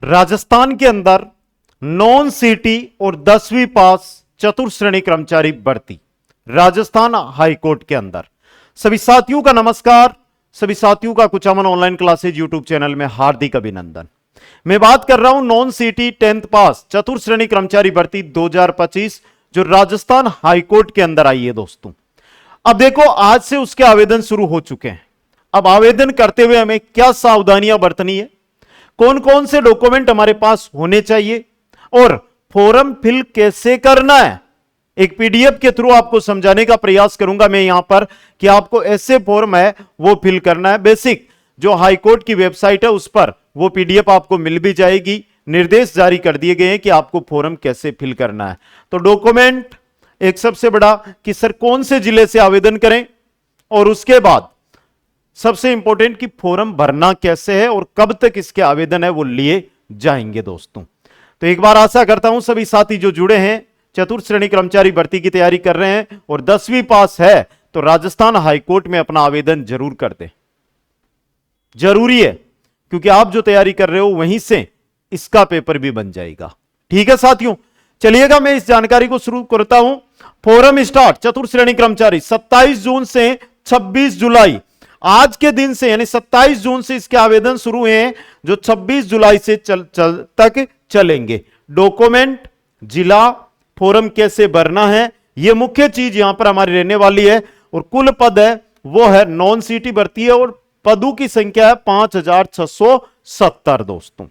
राजस्थान के अंदर नॉन सीटी और 10वीं पास चतुर्थ श्रेणी कर्मचारी भर्ती, राजस्थान हाईकोर्ट के अंदर। सभी साथियों का नमस्कार, सभी साथियों का Kuchaman online classes YouTube channel में हार्दिक अभिनंदन। मैं बात कर रहा हूं नॉन सीटी 10th पास चतुर्थ श्रेणी कर्मचारी भर्ती 2025 जो राजस्थान हाईकोर्ट के अंदर आई है दोस्तों। अब देखो, आज से उसके आवेदन शुरू हो चुके हैं। अब आवेदन करते हुए हमें क्या सावधानियां बरतनी है, कौन कौन से डॉक्यूमेंट हमारे पास होने चाहिए और फॉर्म फिल कैसे करना है, एक पीडीएफ के थ्रू आपको समझाने का प्रयास करूंगा मैं यहां पर कि आपको ऐसे फॉर्म है वो फिल करना है। बेसिक जो हाईकोर्ट की वेबसाइट है उस पर वो पीडीएफ आपको मिल भी जाएगी। निर्देश जारी कर दिए गए हैं कि आपको फॉर्म कैसे फिल करना है। तो डॉक्यूमेंट एक सबसे बड़ा कि सर कौन से जिले से आवेदन करें, और उसके बाद सबसे इंपॉर्टेंट कि फॉर्म भरना कैसे है और कब तक इसके आवेदन है वो लिए जाएंगे दोस्तों। तो एक बार आशा करता हूं सभी साथी जो जुड़े हैं चतुर्थ श्रेणी कर्मचारी भर्ती की तैयारी कर रहे हैं और 10वीं पास है तो राजस्थान हाईकोर्ट में अपना आवेदन जरूर कर दें। जरूरी है, क्योंकि आप जो तैयारी कर रहे हो वहीं से इसका पेपर भी बन जाएगा। ठीक है साथियों, चलिएगा मैं इस जानकारी को शुरू करता हूं। फॉर्म स्टार्ट चतुर्थ श्रेणी कर्मचारी 27 जून से 26 जुलाई, आज के दिन से यानी 27 जून से इसके आवेदन शुरू हुए हैं जो 26 जुलाई से तक चलेंगे। डॉक्यूमेंट, जिला, फॉर्म कैसे भरना है, यह मुख्य चीज यहां पर हमारी रहने वाली है। और कुल पद है वो है नॉन सीटी भर्ती है और पदों की संख्या है 5670 दोस्तों।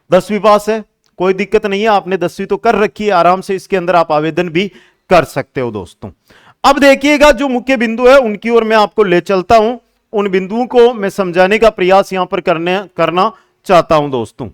10वीं पास है, कोई दिक्कत नहीं है, आपने 10वीं तो कर रखी है, आराम से इसके अंदर आप आवेदन भी कर सकते हो दोस्तों। अब देखिएगा जो मुख्य बिंदु है उनकी ओर मैं आपको ले चलता हूं, उन बिंदुओं को मैं समझाने का प्रयास यहां पर करना चाहता हूं दोस्तों।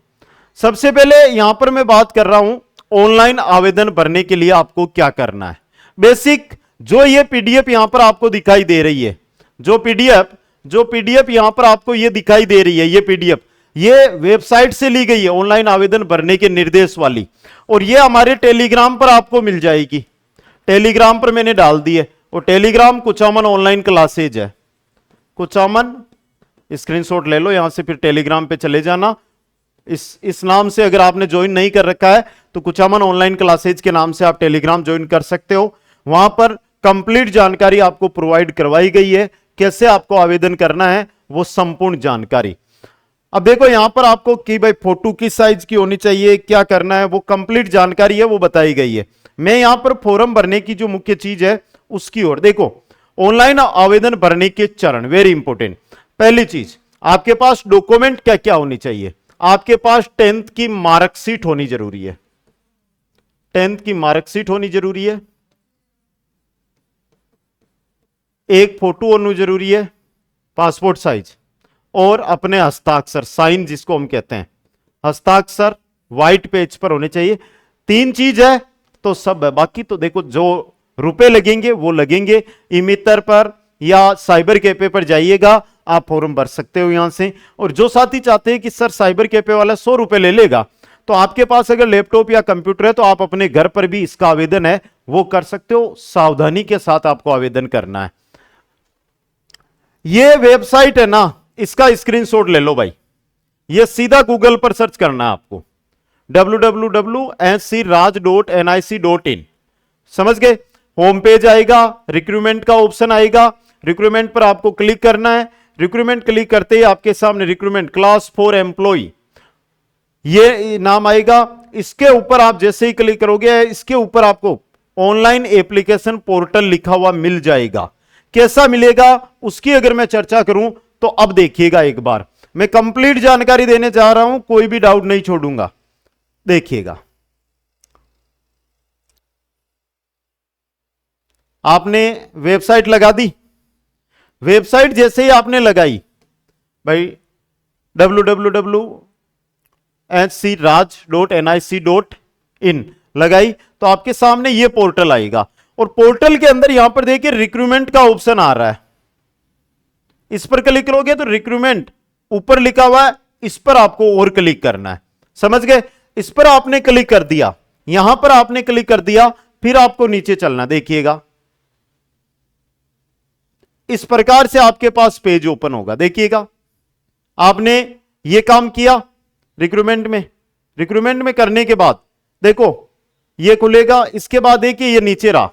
सबसे पहले यहां पर मैं बात कर रहा हूं ऑनलाइन आवेदन भरने के लिए आपको क्या करना है। बेसिक जो ये पीडीएफ यहां पर आपको दिखाई दे रही है, जो पीडीएफ यहां पर आपको ये दिखाई दे रही है, ये पीडीएफ ये वेबसाइट से ली गई है, ऑनलाइन आवेदन भरने के निर्देश वाली, और ये हमारे टेलीग्राम पर आपको मिल जाएगी। टेलीग्राम पर मैंने डाल दी है और टेलीग्राम कुचामन ऑनलाइन क्लासेज है। कुचामन स्क्रीनशॉट ले लो, यहां से फिर टेलीग्राम पे चले जाना। इस नाम से अगर आपने ज्वाइन नहीं कर रखा है तो कुचामन ऑनलाइन क्लासेज के नाम से आप टेलीग्राम ज्वाइन कर सकते हो। वहां पर कंप्लीट जानकारी आपको प्रोवाइड करवाई गई है, कैसे आपको आवेदन करना है वो संपूर्ण जानकारी। अब देखो यहां पर आपको कि भाई फोटो किस साइज की होनी चाहिए, क्या करना है, वो कंप्लीट जानकारी है वो बताई गई है। मैं यहां पर फॉर्म भरने की जो मुख्य चीज है उसकी ओर देखो, ऑनलाइन आवेदन भरने के चरण वेरी इंपॉर्टेंट। पहली चीज, आपके पास डॉक्यूमेंट क्या क्या होनी चाहिए। आपके पास 10th की मार्कशीट होनी जरूरी है, 10th की मार्कशीट होनी जरूरी है, एक फोटो होनी जरूरी है पासपोर्ट साइज, और अपने हस्ताक्षर साइन जिसको हम कहते हैं, हस्ताक्षर व्हाइट पेज पर होने चाहिए। 3 चीज है तो सब है, बाकी तो देखो जो रुपए लगेंगे वो लगेंगे। इमितर पर या साइबर कैफे पर जाइएगा, आप फॉर्म भर सकते हो यहां से। और जो साथी चाहते हैं कि सर साइबर कैफे वाला 100 रुपए ले लेगा, तो आपके पास अगर लैपटॉप या कंप्यूटर है तो आप अपने घर पर भी इसका आवेदन है वो कर सकते हो। सावधानी के साथ आपको आवेदन करना है। ये वेबसाइट है ना, इसका स्क्रीनशॉट ले लो भाई, ये सीधा गूगल पर सर्च करना है आपको www.scraj.nic.in। समझ गए, होम पेज आएगा, रिक्रूटमेंट का ऑप्शन आएगा, रिक्रूटमेंट पर आपको क्लिक करना है। रिक्रूटमेंट क्लिक करते ही आपके सामने रिक्रूटमेंट क्लास 4 एम्प्लॉय ये नाम आएगा। इसके ऊपर आप जैसे ही क्लिक करोगे इसके ऊपर आपको ऑनलाइन एप्लीकेशन पोर्टल लिखा हुआ मिल जाएगा। कैसा मिलेगा उसकी अगर मैं चर्चा करूं तो अब देखिएगा, एक बार मैं कंप्लीट जानकारी देने जा रहा हूं, कोई भी डाउट नहीं छोड़ूंगा। देखिएगा, आपने वेबसाइट लगा दी, वेबसाइट जैसे ही आपने लगाई भाई www.scraj.nic.in लगाई तो आपके सामने ये पोर्टल आएगा, और पोर्टल के अंदर यहां पर देखिए रिक्रूटमेंट का ऑप्शन आ रहा है। इस पर क्लिक करोगे तो रिक्रूटमेंट ऊपर लिखा हुआ है, इस पर आपको और क्लिक करना है। समझ गए, इस पर आपने क्लिक कर दिया, यहां पर आपने क्लिक कर दिया, फिर आपको नीचे चलना। देखिएगा इस प्रकार से आपके पास पेज ओपन होगा। देखिएगा आपने ये काम किया, रिक्रूटमेंट में करने के बाद देखो ये खुलेगा। इसके बाद देखिए ये नीचे रहा,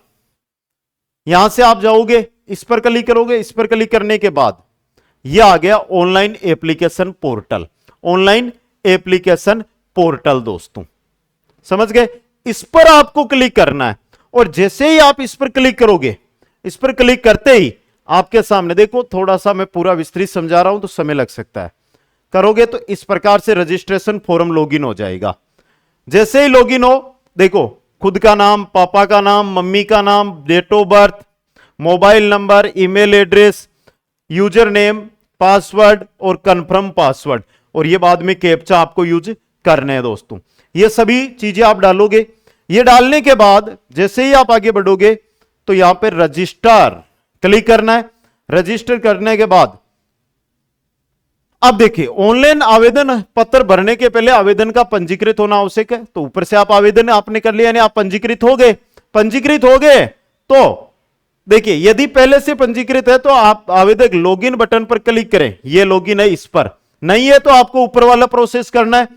यहां से आप जाओगे, इस पर क्लिक करोगे। इस पर क्लिक करने के बाद ये आ गया online application portal. Online application portal दोस्तों, समझ गए? इस पर आपको क्लिक करना है और जैसे ही आप इस पर क्लिक करोगे, इस पर क्लिक करते ही आपके सामने देखो, थोड़ा सा मैं पूरा विस्तृत समझा रहा हूं तो समय लग सकता है। करोगे तो इस प्रकार से रजिस्ट्रेशन फॉर्म लॉगिन हो जाएगा। जैसे ही लॉगिन हो, देखो खुद का नाम, पापा का नाम, मम्मी का नाम, date of birth, mobile number, email address, user name, password और कंफर्म पासवर्ड, और ये बाद में कैप्चा आपको यूज करने हैं दोस्तों। ये सभी चीजें आप डालोगे। ये डालने के बाद जैसे ही आप आगे बढ़ोगे तो यहां पर रजिस्टर क्लिक करना है। रजिस्टर करने के बाद अब देखिए ऑनलाइन आवेदन पत्र भरने के पहले आवेदन का पंजीकृत होना आवश्यक है। तो ऊपर से आप आवेदन आपने कर लिया, यानी आप पंजीकृत हो गए। पंजीकृत हो गए तो देखिए यदि पहले से पंजीकृत है तो आप आवेदक लॉगिन बटन पर क्लिक करें। ये लॉगिन है, इस पर नहीं है तो आपको ऊपर वाला प्रोसेस करना है।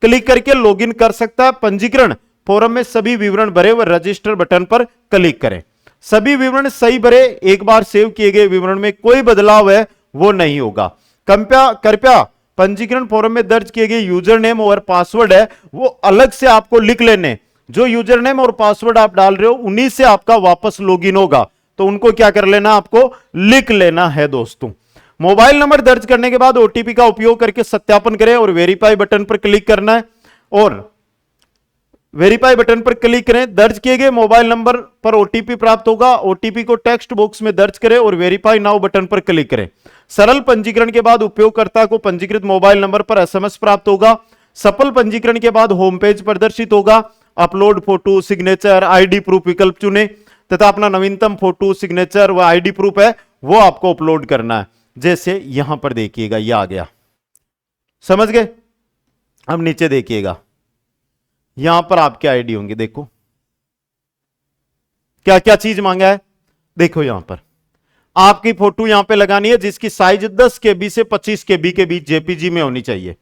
क्लिक करके लॉगिन कर सकता है। पंजीकरण फॉर्म में सभी विवरण भरे व रजिस्टर बटन पर क्लिक करें। सभी विवरण सही भरे, एक बार सेव किए गए विवरण में कोई बदलाव है वो नहीं होगा। कृपया पंजीकरण फॉर्म में दर्ज किए गए यूजर नेम और पासवर्ड है वो अलग से आपको लिख लेने। जो यूजर नेम और पासवर्ड आप डाल रहे हो उन्हीं से आपका वापस लॉगिन होगा, तो उनको क्या कर लेना, आपको लिख लेना है दोस्तों। मोबाइल नंबर दर्ज करने के बाद ओटीपी का उपयोग करके सत्यापन करें और वेरीफाई बटन पर क्लिक करना है और वेरीफाई बटन पर क्लिक करें। दर्ज किए गए मोबाइल नंबर पर ओटीपी प्राप्त होगा। ओटीपी को टेक्स्ट बॉक्स में दर्ज करें और वेरीफाई नाउ बटन पर क्लिक करें। सरल पंजीकरण के बाद उपयोगकर्ता को पंजीकृत मोबाइल नंबर पर एसएमएस प्राप्त होगा। सफल पंजीकरण के बाद होम पेज प्रदर्शित होगा। Upload photo, signature, ID proof विकल्प चुने तथा अपना नवीनतम फोटो, सिग्नेचर व आईडी प्रूफ है वो आपको अपलोड करना है। जैसे यहां पर देखिएगा ये आ गया, समझ गए? अब नीचे देखिएगा, यहां पर आपके आईडी होंगे। देखो क्या क्या चीज मांगा है, देखो यहां पर आपकी फोटो यहां पे लगानी है जिसकी साइज 10 केबी से 25 केबी के बीच जेपीजी में होनी चाहिए।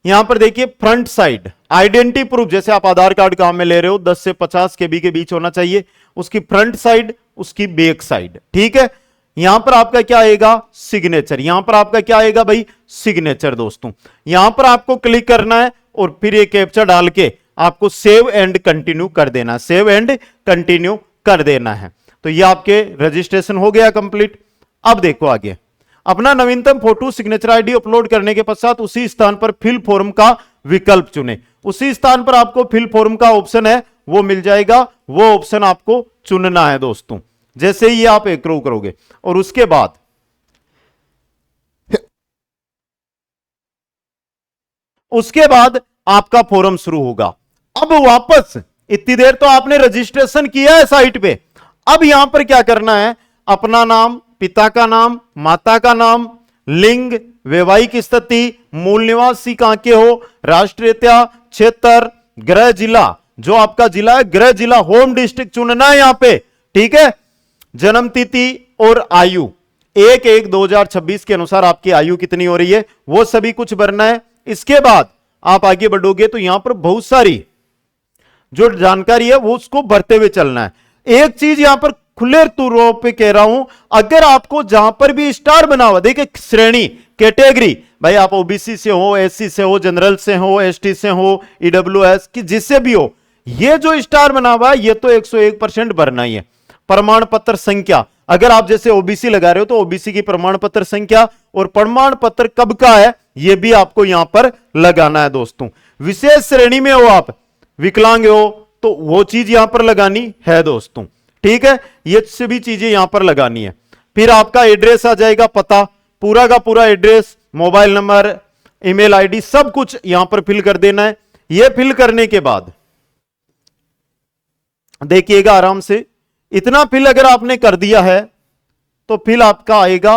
यहां पर देखिए फ्रंट साइड आइडेंटिटी प्रूफ, जैसे आप आधार कार्ड काम में ले रहे हो 10 से 50 केबी के बीच होना चाहिए, उसकी फ्रंट साइड, उसकी बैक साइड, ठीक है। यहां पर आपका क्या आएगा, सिग्नेचर। यहां पर आपका क्या आएगा भाई, सिग्नेचर दोस्तों। यहां पर आपको क्लिक करना है और फिर ये कैप्चा डाल के आपको सेव एंड कंटिन्यू कर देना, सेव एंड कंटिन्यू कर देना है। तो ये आपके रजिस्ट्रेशन हो गया कंप्लीट। अब देखो आगे, अपना नवीनतम फोटो, सिग्नेचर आईडी अपलोड करने के पश्चात उसी स्थान पर फिल फॉर्म का विकल्प चुने। उसी स्थान पर आपको फिल फॉर्म का ऑप्शन है वो मिल जाएगा, वो ऑप्शन आपको चुनना है दोस्तों। जैसे ही आप एप्रूव करोगे और उसके बाद आपका फॉर्म शुरू होगा। अब वापस इतनी देर तो आपने रजिस्ट्रेशन किया है साइट पे, अब यहां पर क्या करना है, अपना नाम, पिता का नाम, माता का नाम, लिंग, वैवाहिक स्थिति, मूल निवासी कहां के हो, राष्ट्रीयता, क्षेत्र, गृह जिला, जो आपका जिला है गृह जिला, होम डिस्ट्रिक्ट चुनना है यहां पे, ठीक है। जन्म तिथि और आयु 1/1/2026 के अनुसार आपकी आयु कितनी हो रही है वो सभी कुछ भरना है। इसके बाद आप आगे बढ़ोगे तो यहां पर बहुत सारी जो जानकारी है वो उसको भरते हुए चलना है। एक चीज यहां पर खुले तौर पे कह रहा हूं, अगर आपको जहां पर भी स्टार बना हुआ, देखिए श्रेणी, कैटेगरी, भाई आप ओबीसी से हो, एससी से हो, जनरल से हो, एसटी से हो, ईडब्ल्यूएस की जिससे भी हो, ये जो स्टार बना हुआ है ये तो 101% भरना ही है। प्रमाण पत्र संख्या, अगर आप जैसे ओबीसी लगा रहे हो तो ओबीसी की प्रमाण पत्र संख्या और प्रमाण पत्र कब का है यह भी आपको यहां पर लगाना है दोस्तों। विशेष श्रेणी में हो आप, विकलांग हो तो वो चीज यहां पर लगानी है दोस्तों, ठीक है। ये सभी चीजें यहां पर लगानी है। फिर आपका एड्रेस आ जाएगा, पता, पूरा का पूरा address, mobile number, email ID, सब कुछ यहां पर फिल कर देना है। ये फिल करने के बाद देखिएगा आराम से, इतना फिल अगर आपने कर दिया है तो फिर आपका आएगा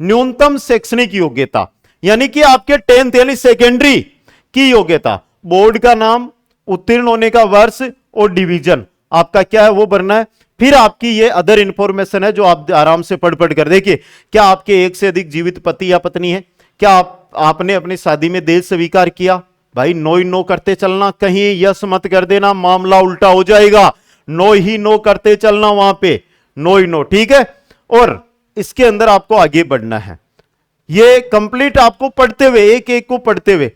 न्यूनतम शैक्षणिक योग्यता, यानी कि आपके 10th यानी सेकेंडरी की योग्यता, बोर्ड का नाम, उत्तीर्ण होने का वर्ष और डिवीजन आपका क्या है वो भरना है। फिर आपकी ये अदर इंफॉर्मेशन है जो आप आराम से पढ़ कर देखिए, क्या आपके एक से अधिक जीवित पति या पत्नी है, क्या आप आपने अपनी शादी में दहेज स्वीकार किया, भाई नो ही नो करते चलना, कहीं यस मत कर देना, मामला उल्टा हो जाएगा। नो ही नो करते चलना, वहां पे नो ही नो, ठीक है। और इसके अंदर आपको आगे बढ़ना है, ये कंप्लीट आपको पढ़ते हुए, एक एक को पढ़ते हुए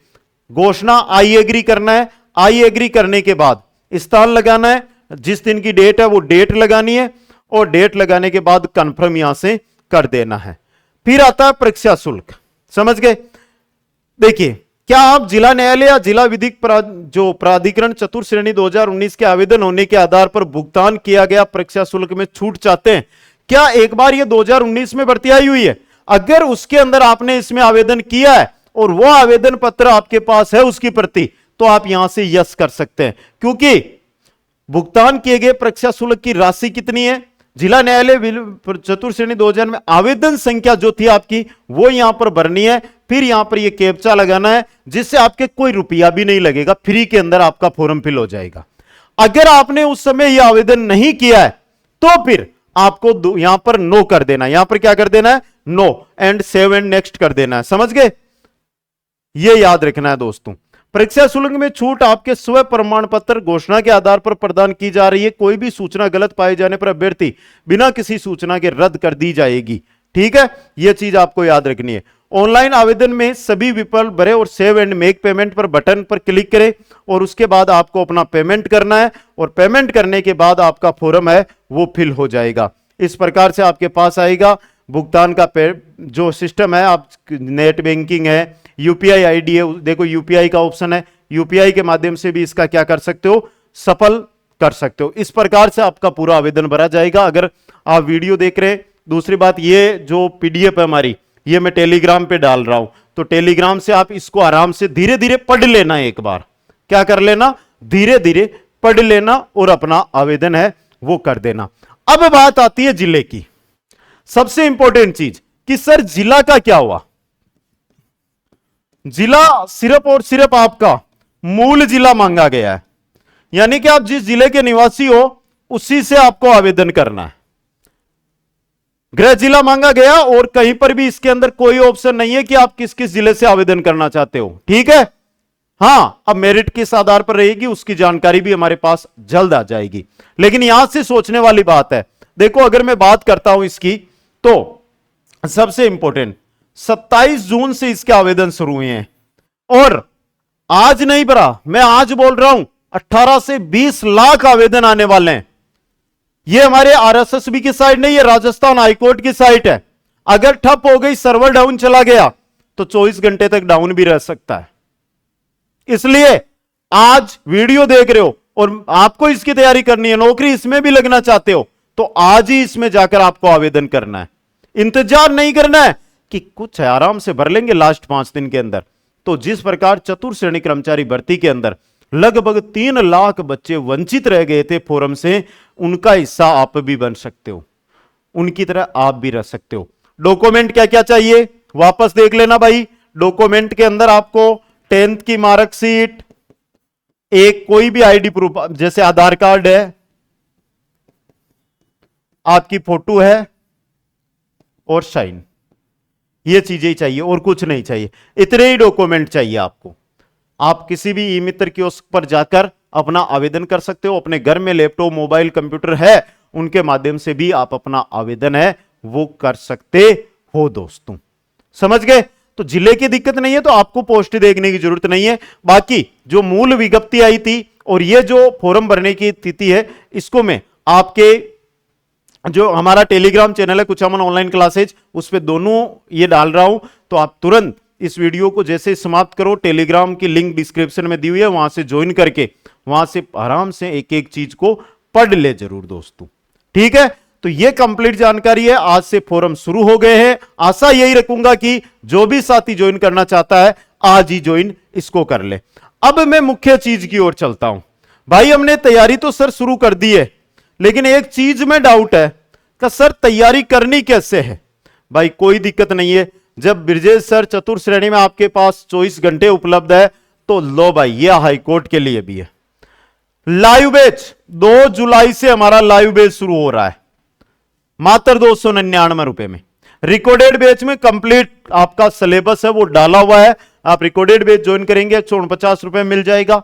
घोषणा आई एग्री करना है। आई एग्री करने के बाद स्थान लगाना है, जिस दिन की डेट है वो डेट लगानी है, और डेट लगाने के बाद कंफर्म यहां से कर देना है। फिर आता है परीक्षा शुल्क, समझ गए। देखिए, क्या आप जिला न्यायालय या जिला विधिक जो प्राधिकरण चतुर्थ श्रेणी 2019 के आवेदन होने के आधार पर भुगतान किया गया परीक्षा शुल्क में छूट चाहते हैं? क्या एक बार ये 2019 में भर्ती आई हुई है, अगर उसके अंदर आपने इसमें आवेदन किया है और वो आवेदन पत्र आपके पास है उसकी प्रति, तो आप यहां से यस कर सकते हैं, क्योंकि भुगतान किए गए परीक्षा शुल्क की राशि कितनी है, जिला न्यायालय चतुर्थ श्रेणी 2000 में आवेदन संख्या जो थी आपकी वो यहां पर भरनी है। फिर यहां पर ये कैप्चा लगाना है, जिससे आपके कोई रुपया भी नहीं लगेगा, फ्री के अंदर आपका फॉर्म फिल हो जाएगा। अगर आपने उस समय यह आवेदन नहीं किया है तो फिर आपको यहां पर नो कर देना है। यहां पर क्या कर देना है? No, and save and next कर देना है, समझ गए। यह याद रखना है दोस्तों। परीक्षा शुल्क में छूट आपके स्व प्रमाण पत्र घोषणा के आधार पर प्रदान की जा रही है। कोई भी सूचना गलत पाए जाने पर अभ्यर्थी बिना किसी सूचना के रद्द कर दी जाएगी, ठीक है। यह चीज आपको याद रखनी है। ऑनलाइन आवेदन में सभी विकल्प भरे और सेव एंड मेक पेमेंट पर बटन पर क्लिक करें, और उसके बाद आपको अपना पेमेंट करना है, और पेमेंट करने के बाद आपका फॉर्म है वो फिल हो जाएगा। इस प्रकार से आपके पास आएगा भुगतान का जो सिस्टम है, आप नेट बैंकिंग है, यूपीआई आईडी है, देखो यूपीआई का ऑप्शन है, यूपीआई के माध्यम से भी इसका क्या कर सकते हो, सफल कर सकते हो। इस प्रकार से आपका पूरा आवेदन भरा जाएगा अगर आप वीडियो देख रहे हैं। दूसरी बात, ये जो पीडीएफ है हमारी, ये मैं टेलीग्राम पे डाल रहा हूं, तो टेलीग्राम से आप इसको आराम से धीरे धीरे पढ़ लेना, एक बार क्या कर लेना, धीरे धीरे पढ़ लेना, और अपना आवेदन है वो कर देना। अब बात आती है जिले की, सबसे इंपॉर्टेंट चीज कि सर जिला का क्या हुआ। जिला सिर्फ और सिर्फ आपका मूल जिला मांगा गया है, यानी कि आप जिस जिले के निवासी हो उसी से आपको आवेदन करना है। गृह जिला मांगा गया, और कहीं पर भी इसके अंदर कोई ऑप्शन नहीं है कि आप किस किस जिले से आवेदन करना चाहते हो, ठीक है। हां, अब मेरिट किस आधार पर रहेगी उसकी जानकारी भी हमारे पास जल्द आ जाएगी, लेकिन यहां से सोचने वाली बात है। देखो, अगर मैं बात करता हूं इसकी, तो सबसे इंपॉर्टेंट 27 जून से इसके आवेदन शुरू हुए हैं, और आज नहीं भरा, मैं आज बोल रहा हूं 18 से 20 लाख आवेदन आने वाले हैं। यह हमारे आरएसएसबी की साइट नहीं है, राजस्थान हाईकोर्ट की साइट है। अगर ठप हो गई, सर्वर डाउन चला गया, तो 24 घंटे तक डाउन भी रह सकता है। इसलिए आज वीडियो देख रहे हो और आपको इसकी तैयारी करनी है, नौकरी इसमें भी लगना चाहते हो, तो आज ही इसमें जाकर आपको आवेदन करना है। इंतजार नहीं करना है कि कुछ है आराम से भर लेंगे लास्ट 5 दिन के अंदर। तो जिस प्रकार चतुर्थ श्रेणी कर्मचारी भर्ती के अंदर लगभग 3 लाख बच्चे वंचित रह गए थे फॉर्म से, उनका हिस्सा आप भी बन सकते हो, उनकी तरह आप भी रह सकते हो। डॉक्यूमेंट क्या क्या चाहिए वापस देख लेना भाई। डॉक्यूमेंट के अंदर आपको 10th की मार्कशीट, एक कोई भी आईडी प्रूफ, जैसे आधार कार्ड है, आपकी फोटो है, और साइन, ये चीजें ही चाहिए और कुछ नहीं चाहिए। इतने ही डॉक्यूमेंट चाहिए आपको। आप किसी भी ई मित्र कियोस्क पर जाकर अपना आवेदन कर सकते हो। अपने घर में लैपटॉप, मोबाइल, कंप्यूटर है, उनके माध्यम से भी आप अपना आवेदन है वो कर सकते हो दोस्तों, समझ गए। तो जिले की दिक्कत नहीं है तो आपको पोस्ट देखने की जरूरत नहीं है। बाकी जो मूल विज्ञप्ति आई थी और ये जो फॉर्म भरने की तिथि है, इसको मैं आपके जो हमारा टेलीग्राम चैनल है कुचामन ऑनलाइन क्लासेज, उस पे दोनों ये डाल रहा हूं। तो आप तुरंत इस वीडियो को जैसे समाप्त करो, टेलीग्राम की लिंक डिस्क्रिप्शन में दी हुई है, वहां से ज्वाइन करके वहां से आराम से एक एक चीज को पढ़ ले जरूर दोस्तों, ठीक है। तो ये कंप्लीट जानकारी है। आज से फॉर्म शुरू हो गए हैं। आशा यही रखूंगा कि जो भी साथी ज्वाइन करना चाहता है आज ही ज्वाइन इसको कर ले। अब मैं मुख्य चीज की ओर चलता हूं। भाई हमने तैयारी तो सर शुरू कर दी है, लेकिन एक चीज में डाउट है कि सर तैयारी करनी कैसे है। भाई कोई दिक्कत नहीं है, जब ब्रिजेश सर चतुर्थ श्रेणी में आपके पास 24 घंटे उपलब्ध है, तो लो भाई ये हाईकोर्ट के लिए भी है। लाइव बैच 2 जुलाई से हमारा लाइव बैच शुरू हो रहा है, मात्र 299 रुपए में। रिकॉर्डेड बैच में कंप्लीट आपका सिलेबस है वो डाला हुआ है। आप रिकॉर्डेड बैच ज्वाइन करेंगे 149 रुपए मिल जाएगा।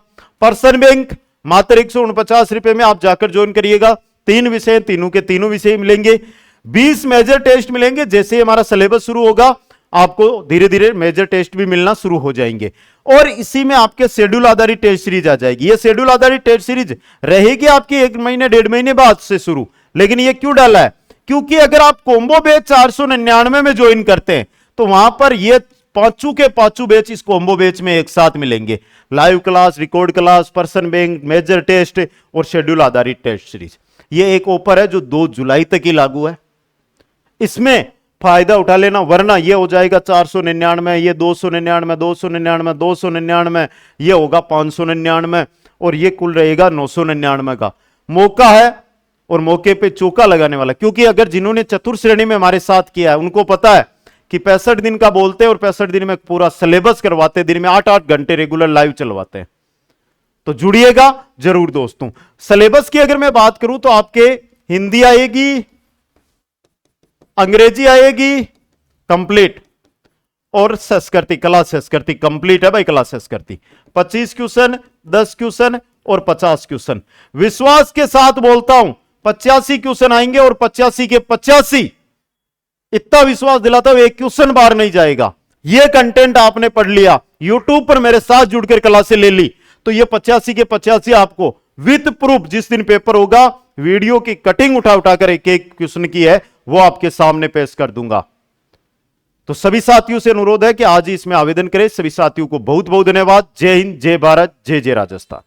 पर्सन बैंक मात्र 149 रुपए में आप जाकर ज्वाइन करिएगा। 3 विषय, तीनों के तीनों विषय मिलेंगे। 20 मेजर टेस्ट मिलेंगे। जैसे ही हमारा सिलेबस शुरू होगा आपको धीरे धीरे मेजर टेस्ट भी मिलना शुरू हो जाएंगे। और इसी में आपके शेड्यूल आधारित टेस्ट सीरीज आ जाएगी। ये शेड्यूल आधारित टेस्ट सीरीज रहेगी आपकी 1 महीने 1.5 महीने बाद से शुरू। लेकिन ये क्यों डाला है? क्योंकि अगर आप कॉम्बो बैच 499 में ज्वाइन करते हैं तो वहां पर ये पांचों के पांचों बैच इस कॉम्बो बैच में एक साथ मिलेंगे। Live class, record class, person bank, major test और शेड्यूल आधारित टेस्ट सीरीज। ये एक ऑफर है जो 2 जुलाई तक ही लागू है। इसमें फायदा उठा लेना, वरना ये हो जाएगा 499, ये 299, 299, 299, ये होगा 599 और ये कुल रहेगा 999 का। मौका है और मौके पे चौका लगाने वाला। क्योंकि अगर जिन्होंने चतुर्थ श्रेणी में हमारे साथ किया है उनको पता है कि 65 दिन का बोलते हैं और 65 दिन में पूरा सिलेबस करवाते हैं, दिन में 8-8 घंटे रेगुलर लाइव चलवाते हैं। तो जुड़िएगा जरूर दोस्तों। सिलेबस की अगर मैं बात करूं तो आपके हिंदी आएगी, अंग्रेजी आएगी कंप्लीट और संस्कृति, कला संस्कृति कंप्लीट है भाई। कला संस्कृति 25 क्वेश्चन, 10 क्वेश्चन और 50 क्वेश्चन। विश्वास के साथ बोलता हूं 85 क्वेश्चन आएंगे और 85 के 85, इतना विश्वास दिलाता हूं, एक क्वेश्चन बाहर नहीं जाएगा। ये कंटेंट आपने पढ़ लिया, यूट्यूब पर मेरे साथ जुड़कर क्लासें ले ली, तो ये 85 के 85 आपको विद प्रूफ जिस दिन पेपर होगा वीडियो की कटिंग उठा उठाकर एक एक क्वेश्चन की है वो आपके सामने पेश कर दूंगा। तो सभी साथियों से अनुरोध है कि आज ही इसमें आवेदन करें। सभी साथियों को बहुत बहुत धन्यवाद। जय हिंद, जय भारत, जय जय राजस्थान।